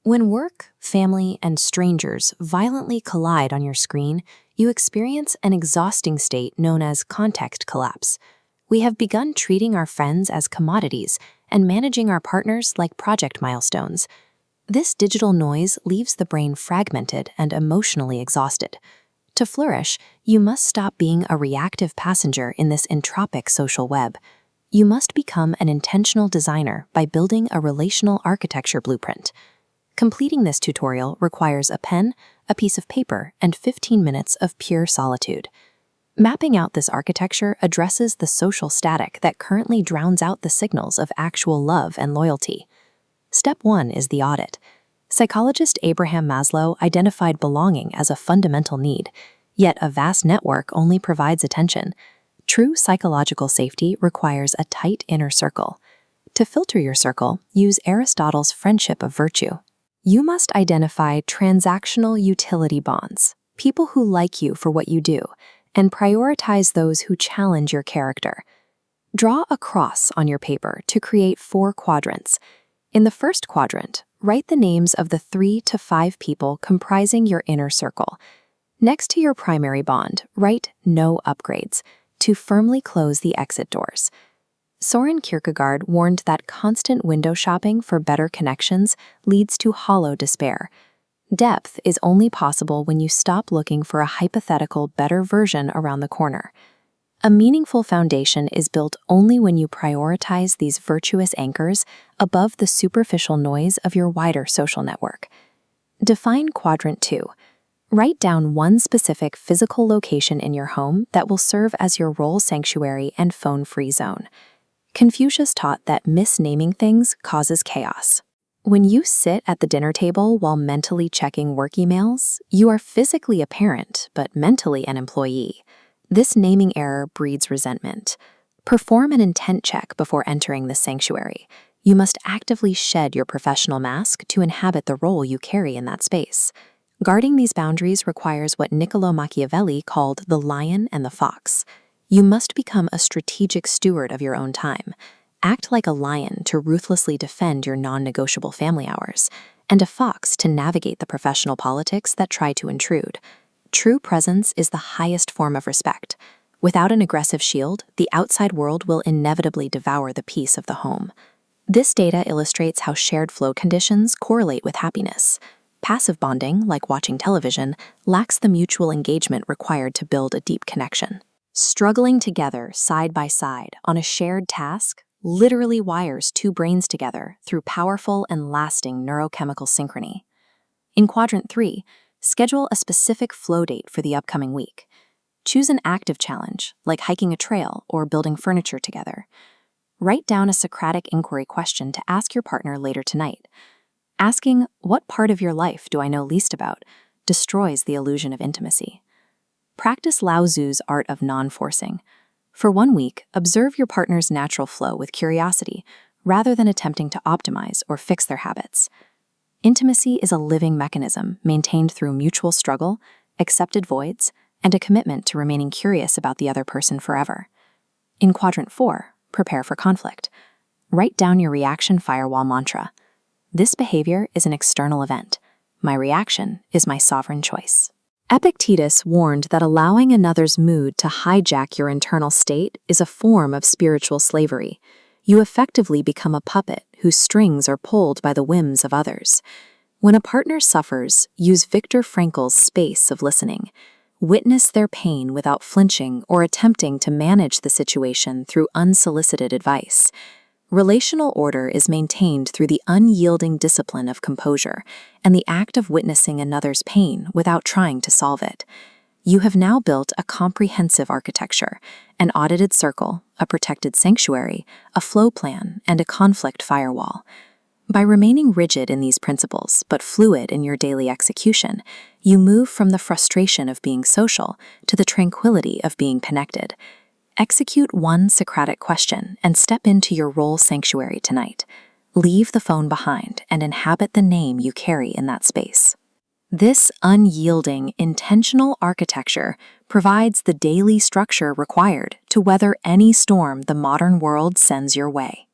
When work, family, and strangers violently collide on your screen, you experience an exhausting state known as context collapse. We have begun treating our friends as commodities and managing our partners like project milestones. This digital noise leaves the brain fragmented and emotionally exhausted. To flourish, you must stop being a reactive passenger in this entropic social web. You must become an intentional designer by building a relational architecture blueprint. Completing this tutorial requires a pen, a piece of paper, and 15 minutes of pure solitude. Mapping out this architecture addresses the social static that currently drowns out the signals of actual love and loyalty. Step 1 is the audit. Psychologist Abraham Maslow identified belonging as a fundamental need, yet a vast network only provides attention. True psychological safety requires a tight inner circle. To filter your circle, use Aristotle's friendship of virtue. You must identify transactional utility bonds, people who like you for what you do, and prioritize those who challenge your character. Draw a cross on your paper to create 4 quadrants. In the first quadrant, write the names of the 3 to 5 people comprising your inner circle. Next to your primary bond, write "No upgrades" to firmly close the exit doors. Soren Kierkegaard warned that constant window shopping for better connections leads to hollow despair. Depth is only possible when you stop looking for a hypothetical better version around the corner. A meaningful foundation is built only when you prioritize these virtuous anchors above the superficial noise of your wider social network. Define Quadrant 2. Write down one specific physical location in your home that will serve as your role sanctuary and phone-free zone. Confucius taught that misnaming things causes chaos. When you sit at the dinner table while mentally checking work emails, you are physically a parent, but mentally an employee. This naming error breeds resentment. Perform an intent check before entering the sanctuary. You must actively shed your professional mask to inhabit the role you carry in that space. Guarding these boundaries requires what Niccolo Machiavelli called the lion and the fox. You must become a strategic steward of your own time. Act like a lion to ruthlessly defend your non-negotiable family hours, and a fox to navigate the professional politics that try to intrude. True presence is the highest form of respect. Without an aggressive shield, the outside world will inevitably devour the peace of the home. This data illustrates how shared flow conditions correlate with happiness. Passive bonding, like watching television, lacks the mutual engagement required to build a deep connection. Struggling together side by side on a shared task literally wires 2 brains together through powerful and lasting neurochemical synchrony. In Quadrant 3, schedule a specific flow date for the upcoming week. Choose an active challenge, like hiking a trail or building furniture together. Write down a Socratic inquiry question to ask your partner later tonight. Asking, "What part of your life do I know least about?" destroys the illusion of intimacy. Practice Lao Tzu's art of non-forcing. For 1 week, observe your partner's natural flow with curiosity, rather than attempting to optimize or fix their habits. Intimacy is a living mechanism maintained through mutual struggle, accepted voids, and a commitment to remaining curious about the other person forever. In Quadrant 4, prepare for conflict. Write down your reaction firewall mantra. This behavior is an external event. My reaction is my sovereign choice. Epictetus warned that allowing another's mood to hijack your internal state is a form of spiritual slavery. You effectively become a puppet whose strings are pulled by the whims of others. When a partner suffers, use Viktor Frankl's space of listening. Witness their pain without flinching or attempting to manage the situation through unsolicited advice. Relational order is maintained through the unyielding discipline of composure and the act of witnessing another's pain without trying to solve it. You have now built a comprehensive architecture, an audited circle, a protected sanctuary, a flow plan, and a conflict firewall. By remaining rigid in these principles but fluid in your daily execution, you move from the frustration of being social to the tranquility of being connected. Execute one Socratic question and step into your role sanctuary tonight. Leave the phone behind and inhabit the name you carry in that space. This unyielding, intentional architecture provides the daily structure required to weather any storm the modern world sends your way.